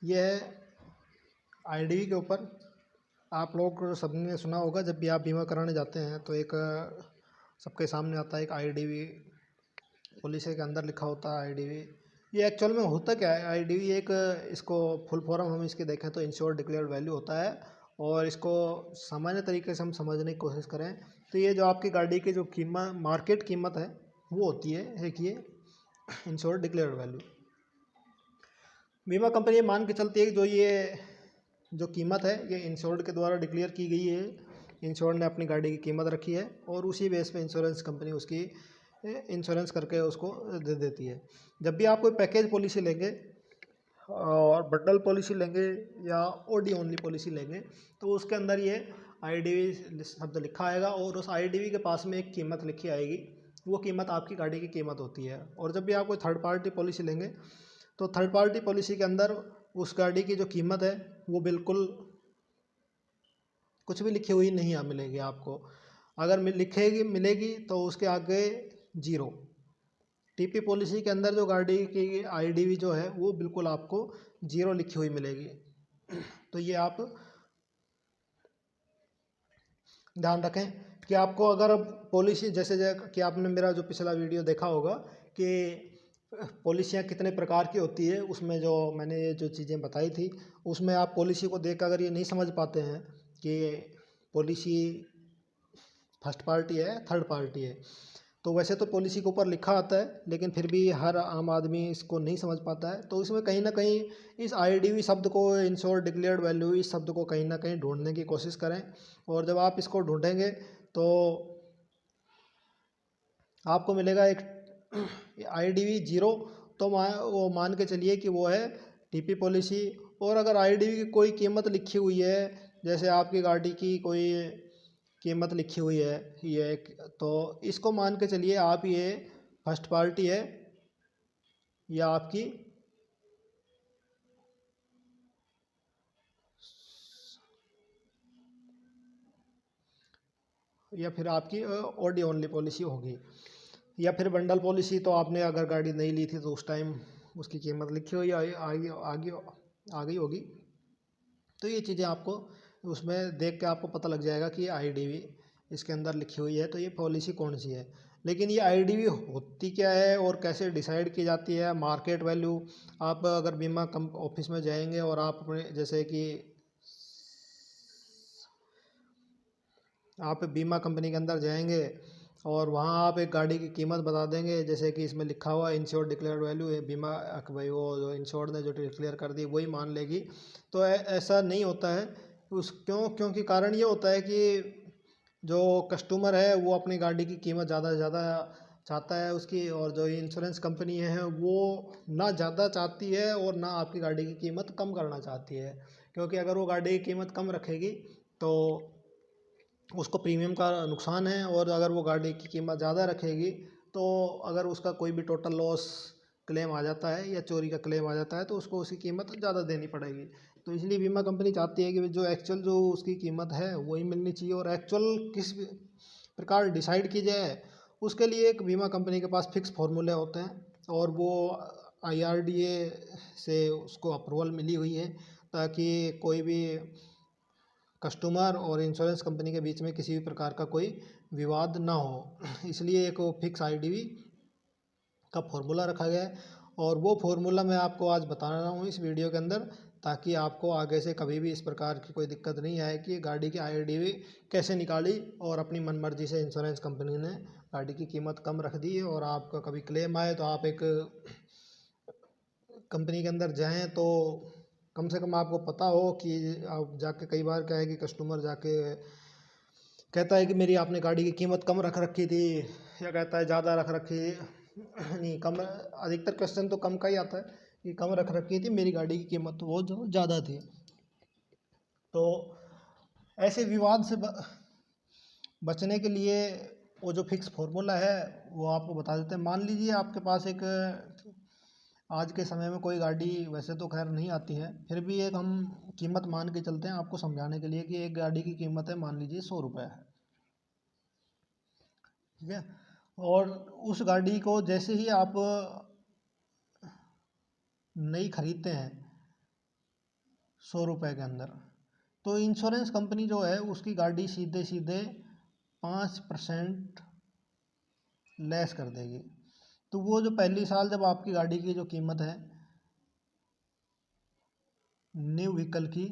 ये है आईडीवी के ऊपर। आप लोग सबने सुना होगा, जब भी आप बीमा कराने जाते हैं तो एक सबके सामने आता है एक आईडीवी, पॉलिसी के अंदर लिखा होता है आईडीवी। ये एक्चुअल में होता क्या है आईडीवी? एक इसको फुल फॉर्म हम इसके देखें तो इंश्योर्ड डिक्लेयर्ड वैल्यू होता है। और इसको सामान्य तरीके से हम समझने की कोशिश करें तो ये जो आपकी गाड़ी की जो कीमत, मार्केट कीमत है, वो होती है एक ये इंश्योर्ड डिक्लेयर्ड वैल्यू। बीमा कंपनी ये मान के चलती है कि जो कीमत है ये इंश्योर्ड के द्वारा डिक्लेयर की गई है, इंश्योर्ड ने अपनी गाड़ी की कीमत रखी है और उसी बेस पे इंश्योरेंस कंपनी उसकी इंश्योरेंस करके उसको दे देती है। जब भी आप कोई पैकेज पॉलिसी लेंगे और बंडल पॉलिसी लेंगे या ओडी ओनली पॉलिसी लेंगे तो उसके अंदर ये आईडीवी शब्द लिखा आएगा और उस आईडीवी के पास में एक कीमत लिखी आएगी, वो कीमत आपकी गाड़ी की कीमत होती है। और जब भी आप कोई थर्ड पार्टी पॉलिसी लेंगे तो थर्ड पार्टी पॉलिसी के अंदर उस गाड़ी की जो कीमत है वो बिल्कुल कुछ भी लिखी हुई नहीं मिलेगी आपको। अगर मिलेगी तो उसके आगे जीरो। टीपी पॉलिसी के अंदर जो गाड़ी की आईडीवी जो है वो बिल्कुल आपको जीरो लिखी हुई मिलेगी। तो ये आप ध्यान रखें कि आपको अगर पॉलिसी जैसे कि आपने मेरा जो पिछला वीडियो देखा होगा कि पॉलिसियाँ कितने प्रकार की होती है, उसमें जो मैंने ये जो चीज़ें बताई थी उसमें आप पॉलिसी को देख अगर ये नहीं समझ पाते हैं कि पॉलिसी फर्स्ट पार्टी है थर्ड पार्टी है, तो वैसे तो पॉलिसी के ऊपर लिखा आता है लेकिन फिर भी हर आम आदमी इसको नहीं समझ पाता है। तो इसमें कहीं ना कहीं इस आईडीवी शब्द को, इंश्योर्ड डिक्लेयर्ड वैल्यू, इस शब्द को कहीं ना कहीं ढूंढने की कोशिश करें। और जब आप इसको ढूंढेंगे तो आपको मिलेगा एक आईडीवी जीरो। तो वो मान के चलिए कि वो है टीपी पॉलिसी। और अगर आईडीवी की कोई कीमत लिखी हुई है, जैसे आपकी गाड़ी की कोई कीमत लिखी हुई है ये, तो इसको मान के चलिए आप ये फर्स्ट पार्टी है या आपकी या फिर आपकी ओडी ओनली पॉलिसी होगी। या फिर बंडल पॉलिसी तो आपने अगर गाड़ी नहीं ली थी तो उस टाइम उसकी कीमत लिखी हुई आगे आगे आगे आ गई होगी। तो ये चीज़ें आपको उसमें देख के आपको पता लग जाएगा कि ये आईडीवी इसके अंदर लिखी हुई है तो ये पॉलिसी कौन सी है। लेकिन ये आईडीवी होती क्या है और कैसे डिसाइड की जाती है? मार्केट वैल्यू, आप अगर बीमा कम ऑफिस में जाएंगे और आप अपने जैसे कि आप बीमा कंपनी के अंदर जाएंगे और वहाँ आप एक गाड़ी की कीमत बता देंगे, जैसे कि इसमें लिखा हुआ इंश्योर्ड डिक्लेयर्ड वैल्यू है, बीमा भाई वो जो इंश्योर्ड ने जो डिक्लेयर कर दी वही मान लेगी। तो ऐसा नहीं होता है। क्योंकि कारण ये होता है कि जो कस्टमर है वो अपनी गाड़ी की कीमत ज़्यादा से ज़्यादा चाहता है उसकी, और जो इंश्योरेंस कंपनी है वो ना ज़्यादा चाहती है और ना आपकी गाड़ी की कीमत कम करना चाहती है। क्योंकि अगर वो गाड़ी की कीमत कम रखेगी तो उसको प्रीमियम का नुकसान है, और अगर वो गाड़ी की कीमत ज़्यादा रखेगी तो अगर उसका कोई भी टोटल लॉस क्लेम आ जाता है या चोरी का क्लेम आ जाता है तो उसको उसकी कीमत ज़्यादा देनी पड़ेगी। तो इसलिए बीमा कंपनी चाहती है कि जो एक्चुअल जो उसकी कीमत है वही मिलनी चाहिए। और एक्चुअल किस प्रकार डिसाइड की जाए उसके लिए एक बीमा कंपनी के पास फिक्स फार्मूले होते हैं और वो आईआरडीए से उसको अप्रूवल मिली हुई है, ताकि कोई भी कस्टमर और इंश्योरेंस कंपनी के बीच में किसी भी प्रकार का कोई विवाद ना हो। इसलिए एक फिक्स आईडीवी का फॉर्मूला रखा गया है और वो फॉर्मूला मैं आपको आज बता रहा हूँ इस वीडियो के अंदर, ताकि आपको आगे से कभी भी इस प्रकार की कोई दिक्कत नहीं आए कि गाड़ी की आईडीवी कैसे निकाली और अपनी मनमर्जी से इंश्योरेंस कंपनी ने गाड़ी की कीमत कम रख दी और आपका कभी क्लेम आए तो आप एक कंपनी के अंदर जाएं तो कम से कम आपको पता हो कि आप जाके, कई बार क्या है कि कस्टमर जाके कहता है कि मेरी आपने गाड़ी की कीमत कम रख रखी थी, या कहता है ज़्यादा रख रखी नहीं, कम। अधिकतर क्वेश्चन तो कम का ही आता है कि कम रख रखी थी, मेरी गाड़ी की कीमत तो बहुत ज़्यादा थी। तो ऐसे विवाद से बचने के लिए वो जो फिक्स फार्मूला है वो आपको बता देते हैं। मान लीजिए आपके पास एक, आज के समय में कोई गाड़ी वैसे तो खैर नहीं आती है, फिर भी एक हम कीमत मान के चलते हैं आपको समझाने के लिए कि एक गाड़ी की कीमत है मान लीजिए 100 रुपये है, ठीक है। और उस गाड़ी को जैसे ही आप नई खरीदते हैं 100 रुपये के अंदर। तो इंश्योरेंस कंपनी जो है उसकी गाड़ी सीधे सीधे 5% लेस कर देगी। तो वो जो पहली साल जब आपकी गाड़ी की जो कीमत है न्यू व्हीकल की,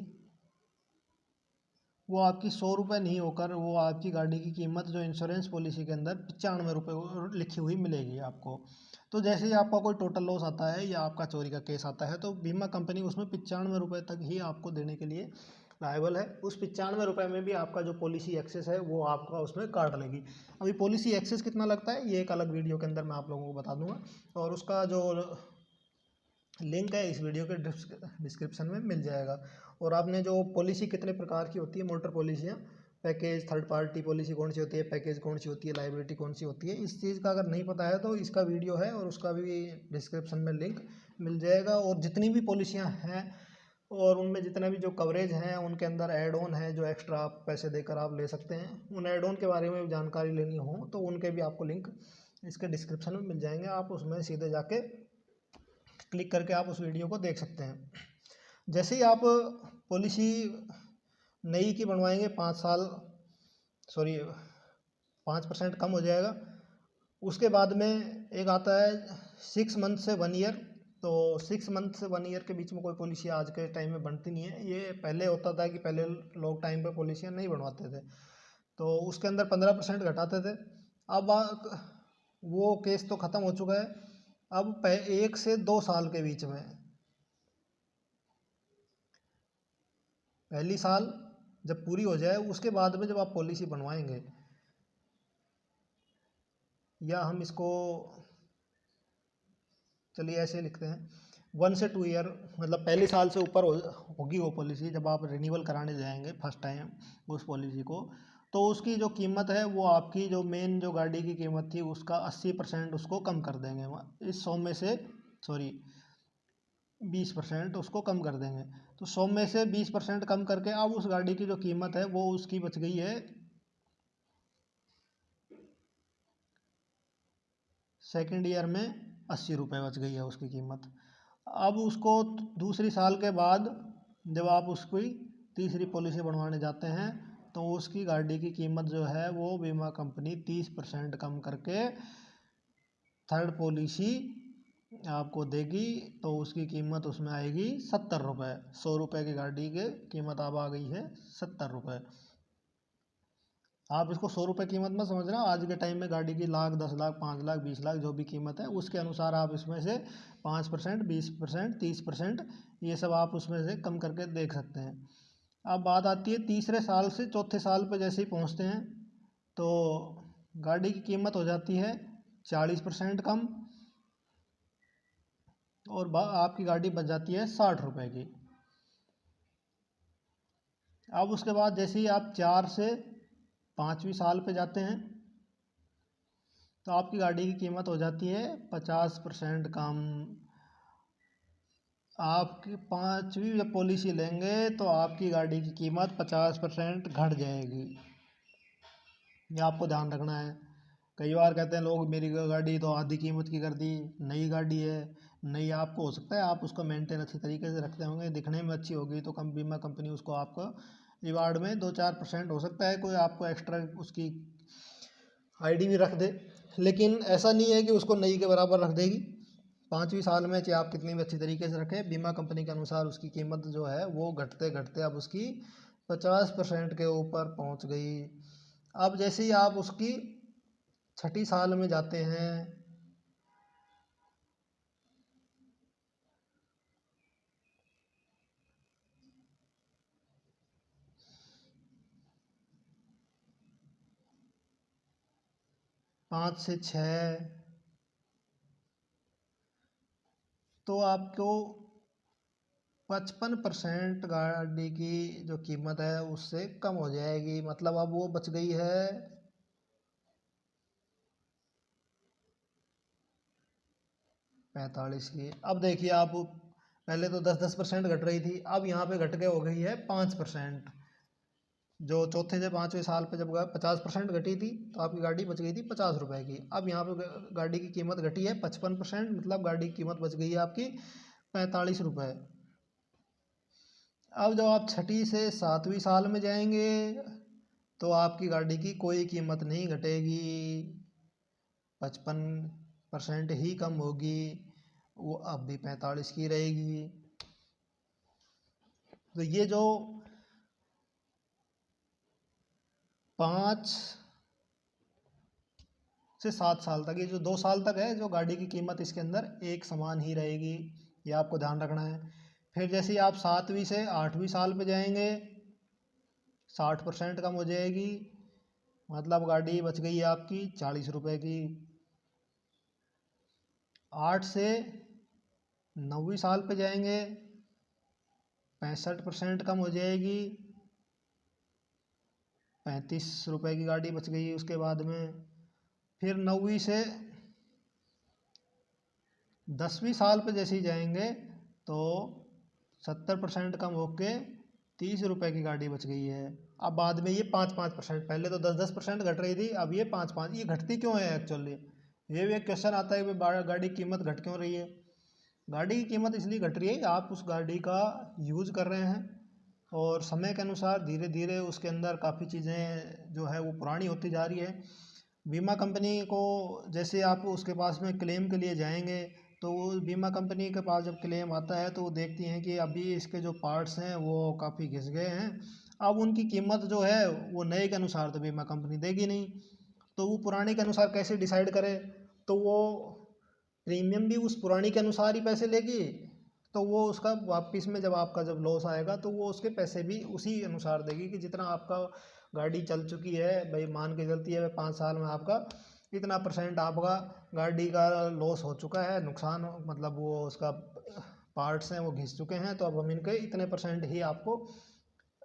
वो आपकी 100 रुपये नहीं होकर वो आपकी गाड़ी की कीमत जो इंश्योरेंस पॉलिसी के अंदर 95 रुपये लिखी हुई मिलेगी आपको। तो जैसे ही आपका कोई टोटल लॉस आता है या आपका चोरी का केस आता है तो बीमा कंपनी उसमें 95 रुपये तक ही आपको देने के लिए लायबल है। उस 95 रुपये में भी आपका जो पॉलिसी एक्सेस है वो आपका उसमें काट लेगी। अभी पॉलिसी एक्सेस कितना लगता है ये एक अलग वीडियो के अंदर मैं आप लोगों को बता दूंगा, और उसका जो लिंक है इस वीडियो के डिस्क्रिप्शन में मिल जाएगा। और आपने जो पॉलिसी कितने प्रकार की होती है, मोटर पॉलिसियाँ, पैकेज, थर्ड पार्टी पॉलिसी कौन सी होती है, पैकेज कौन सी होती है, लाइबिलिटी कौन सी होती है, इस चीज़ का अगर नहीं पता है तो इसका वीडियो है और उसका भी डिस्क्रिप्शन में लिंक मिल जाएगा। और जितनी भी पॉलिसियाँ हैं और उनमें जितना भी जो कवरेज हैं उनके अंदर ऐड ऑन है जो एक्स्ट्रा आप पैसे देकर आप ले सकते हैं, उन ऐड ऑन के बारे में जानकारी लेनी हो तो उनके भी आपको लिंक इसके डिस्क्रिप्शन में मिल जाएंगे। आप उसमें सीधे जाके क्लिक करके आप उस वीडियो को देख सकते हैं। जैसे ही आप पॉलिसी नई की बनवाएंगे 5% कम हो जाएगा। उसके बाद में एक आता है 6 मंथ से 1 ईयर। तो 6 मंथ से 1 ईयर के बीच में कोई पॉलिसी आज के टाइम में बनती नहीं है। ये पहले होता था कि पहले लोग टाइम पे पॉलिसियाँ नहीं बनवाते थे तो उसके अंदर 15% घटाते थे। अब वो केस तो ख़त्म हो चुका है। अब 1 से 2 साल के बीच में, पहली साल जब पूरी हो जाए उसके बाद में जब आप पॉलिसी बनवाएंगे, या हम इसको चलिए ऐसे लिखते हैं 1 से 2 ईयर, मतलब पहले साल से ऊपर होगी वो पॉलिसी जब आप रिन्यूअल कराने जाएंगे फर्स्ट टाइम उस पॉलिसी को, तो उसकी जो कीमत है वो आपकी जो मेन जो गाड़ी की कीमत थी उसका 80% उसको कम कर देंगे। इस 100 में से 20% उसको कम कर देंगे। तो 100 में से 20% कम करके अब उस गाड़ी की जो कीमत है वो उसकी बच गई है सेकेंड ईयर में 80 रुपये बच गई है उसकी कीमत। अब उसको दूसरी साल के बाद जब आप उसकी तीसरी पॉलिसी बनवाने जाते हैं तो उसकी गाड़ी की कीमत जो है वो बीमा कंपनी 30% कम करके थर्ड पॉलिसी आपको देगी। तो उसकी कीमत उसमें आएगी 70 रुपये। 100 रुपये की गाड़ी की कीमत अब आ गई है 70 रुपये। आप इसको 100 रुपये कीमत मत समझना, आज के टाइम में गाड़ी की लाख, 10 लाख, 5 लाख, 20 लाख जो भी कीमत है उसके अनुसार आप इसमें से 5%, 20%, 30% ये सब आप उसमें से कम करके देख सकते हैं। अब बात आती है तीसरे साल से चौथे साल पर जैसे ही पहुँचते हैं तो गाड़ी की कीमत हो जाती है 40% कम और आपकी गाड़ी बच जाती है 60 रुपये की। अब उसके बाद जैसे ही आप 4 से 5वीं साल पे जाते हैं तो आपकी गाड़ी की कीमत हो जाती है 50% कम। आपकी 5वीं जब पॉलिसी लेंगे तो आपकी गाड़ी की कीमत 50% घट जाएगी। ये आपको ध्यान रखना है। कई बार कहते हैं लोग मेरी गाड़ी तो आधी कीमत की कर दी, नई गाड़ी है। नई आपको हो सकता है आप उसको मेंटेन अच्छी तरीके से रखते होंगे, दिखने में अच्छी होगी तो कम बीमा कंपनी उसको आपको रिवार्ड में 2-4% हो सकता है कोई आपको एक्स्ट्रा उसकी आईडी भी रख दे, लेकिन ऐसा नहीं है कि उसको नई के बराबर रख देगी। 5वीं साल में चाहे आप कितनी भी अच्छी तरीके से रखें, बीमा कंपनी के अनुसार उसकी कीमत जो है वो घटते घटते अब उसकी 50% के ऊपर पहुंच गई। अब जैसे ही आप उसकी छठी साल में जाते हैं 5 से 6 तो आपको 55% गाड़ी की जो कीमत है उससे कम हो जाएगी। मतलब अब वो बच गई है 45 की। अब देखिए आप पहले तो 10-10% घट रही थी, अब यहाँ पे घट के हो गई है 5%। जो चौथे से 5वें साल पे जब 50% घटी थी तो आपकी गाड़ी बच गई थी 50 रुपये की। अब यहाँ पे गाड़ी की कीमत घटी है 55%, मतलब गाड़ी की कीमत बच गई है आपकी 45 रुपये। अब जब आप छठी से सातवीं साल में जाएंगे तो आपकी गाड़ी की कोई कीमत नहीं घटेगी, 55% ही कम होगी, वो अब भी 45 की रहेगी। तो ये जो 5 से 7 साल तक, ये जो 2 साल तक है, जो गाड़ी की कीमत इसके अंदर एक समान ही रहेगी, ये आपको ध्यान रखना है। फिर जैसे ही आप 7वीं से 8वीं साल पे जाएंगे 60% कम हो जाएगी, मतलब गाड़ी बच गई आपकी 40 रुपये की। 8 से 9वीं साल पे जाएंगे 65% कम हो जाएगी, 35 रुपये की गाड़ी बच गई उसके बाद में। फिर 9वीं से 10वीं साल पे जैसे ही जाएंगे तो 70% कम होके 30 रुपये की गाड़ी बच गई है। अब बाद में ये 5-5%, पहले तो 10-10% घट रही थी, अब ये 5-5, ये घटती क्यों है एक्चुअली, ये भी एक क्वेश्चन आता है कि गाड़ी की कीमत घट क्यों रही है। गाड़ी की कीमत इसलिए घट रही है कि आप उस गाड़ी का यूज़ कर रहे हैं और समय के अनुसार धीरे धीरे उसके अंदर काफ़ी चीज़ें जो है वो पुरानी होती जा रही है। बीमा कंपनी को जैसे आप उसके पास में क्लेम के लिए जाएंगे तो वो बीमा कंपनी के पास जब क्लेम आता है तो वो देखती हैं कि अभी इसके जो पार्ट्स हैं वो काफ़ी घिस गए हैं, अब उनकी कीमत जो है वो नए के अनुसार तो बीमा कंपनी देगी नहीं, तो वो पुराने के अनुसार कैसे डिसाइड करे, तो वो प्रीमियम भी उस पुरानी के अनुसार ही पैसे लेगी, तो वो उसका वापस में जब आपका जब लॉस आएगा तो वो उसके पैसे भी उसी अनुसार देगी कि जितना आपका गाड़ी चल चुकी है, भाई मान के चलती है 5 साल में आपका इतना % आपका गाड़ी का लॉस हो चुका है, नुकसान मतलब वो उसका पार्ट्स हैं वो घिस चुके हैं, तो अब हम इनके इतने % ही आपको,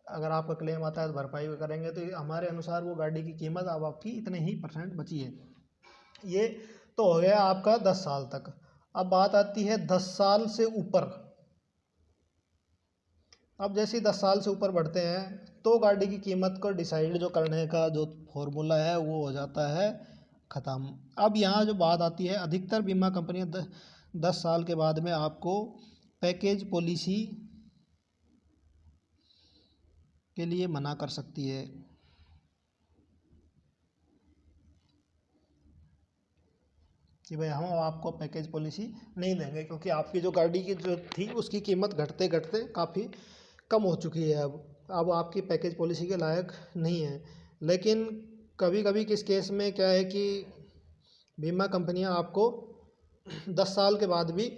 अगर आपका क्लेम आता है तो भरपाई करेंगे, तो हमारे अनुसार वो गाड़ी की कीमत अब आपकी इतने ही % बची है। ये तो हो गया आपका 10 साल तक। अब बात आती है 10 साल से ऊपर। अब जैसे ही 10 साल से ऊपर बढ़ते हैं तो गाड़ी की कीमत को डिसाइड जो करने का जो फॉर्मूला है वो हो जाता है ख़त्म। अब यहाँ जो बात आती है, अधिकतर बीमा कंपनियाँ 10 साल के बाद में आपको पैकेज पॉलिसी के लिए मना कर सकती है। कि भाई हम आपको पैकेज पॉलिसी नहीं देंगे, क्योंकि आपकी जो गाड़ी की जो थी उसकी कीमत घटते घटते काफ़ी कम हो चुकी है, अब आपकी पैकेज पॉलिसी के लायक नहीं है। लेकिन कभी कभी किस केस में क्या है कि बीमा कंपनियां आपको 10 साल के बाद भी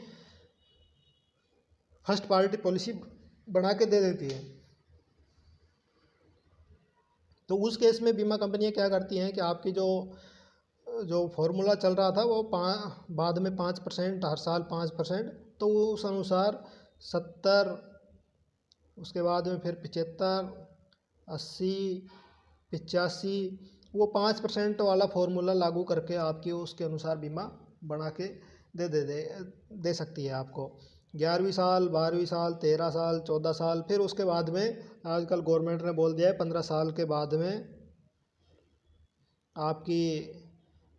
फर्स्ट पार्टी पॉलिसी बना के दे देती है, तो उस केस में बीमा कंपनियां क्या करती हैं कि आपकी जो जो फॉर्मूला चल रहा था वो बाद में 5% हर साल 5%, तो उस अनुसार 70, उसके बाद में फिर 75, 80, 85, वो 5% वाला फॉर्मूला लागू करके आपकी उसके अनुसार बीमा बना के दे सकती है आपको। 11वीं साल, 12वीं साल, 13 साल, 14 साल, फिर उसके बाद में आजकल गवर्नमेंट ने बोल दिया है 15 साल के बाद में आपकी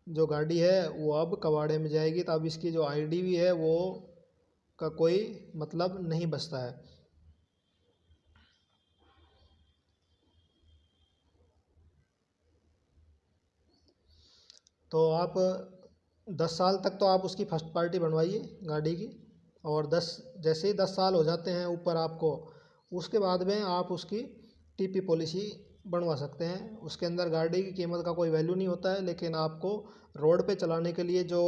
जो गाड़ी है वो अब कबाड़े में जाएगी, तो अब इसकी जो IDV है वो का कोई मतलब नहीं बचता है। तो आप 10 साल तक तो आप उसकी फर्स्ट पार्टी बनवाइए गाड़ी की, और जैसे ही 10 साल हो जाते हैं ऊपर आपको, उसके बाद में आप उसकी TP पॉलिसी बनवा सकते हैं। उसके अंदर गाड़ी की कीमत का कोई वैल्यू नहीं होता है, लेकिन आपको रोड पे चलाने के लिए जो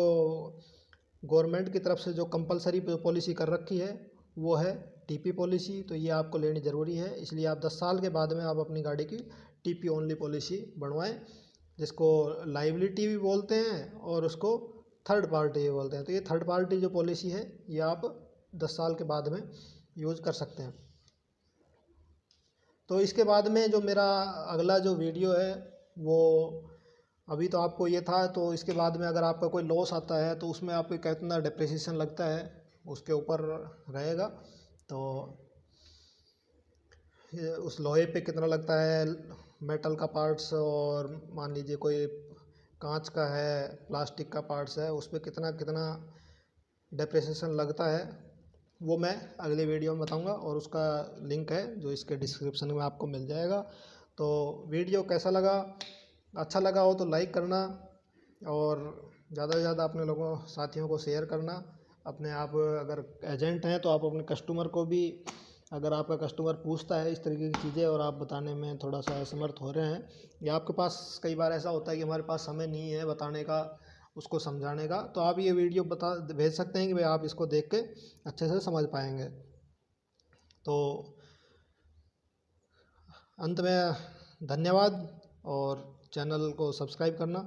गवर्नमेंट की तरफ से जो कंपलसरी पॉलिसी कर रखी है वो है TP पॉलिसी, तो ये आपको लेनी ज़रूरी है। इसलिए आप 10 साल के बाद में आप अपनी गाड़ी की TP ओनली पॉलिसी बनवाएं, जिसको लाइबिलिटी भी बोलते हैं और उसको थर्ड पार्टी भी बोलते हैं। तो ये थर्ड पार्टी जो पॉलिसी है ये आप 10 साल के बाद में यूज़ कर सकते हैं। तो इसके बाद में जो मेरा अगला जो वीडियो है वो, अभी तो आपको ये था, तो इसके बाद में अगर आपका कोई लॉस आता है तो उसमें आपको कितना डिप्रिसिएशन लगता है उसके ऊपर रहेगा। तो उस लोहे पे कितना लगता है, मेटल का पार्ट्स, और मान लीजिए कोई कांच का है, प्लास्टिक का पार्ट्स है, उस पर कितना कितना डिप्रिसिएशन लगता है, वो मैं अगले वीडियो में बताऊंगा, और उसका लिंक है जो इसके डिस्क्रिप्शन में आपको मिल जाएगा। तो वीडियो कैसा लगा, अच्छा लगा हो तो लाइक करना, और ज़्यादा से ज़्यादा अपने लोगों साथियों को शेयर करना। अपने आप अगर एजेंट हैं तो आप अपने कस्टमर को भी, अगर आपका कस्टमर पूछता है इस तरीके की चीज़ें और आप बताने में थोड़ा सा असमर्थ हो रहे हैं, या आपके पास कई बार ऐसा होता है कि हमारे पास समय नहीं है बताने का, उसको समझाने का, तो आप ये वीडियो बता भेज सकते हैं कि भाई आप इसको देख के अच्छे से समझ पाएंगे। तो अंत में धन्यवाद, और चैनल को सब्सक्राइब करना।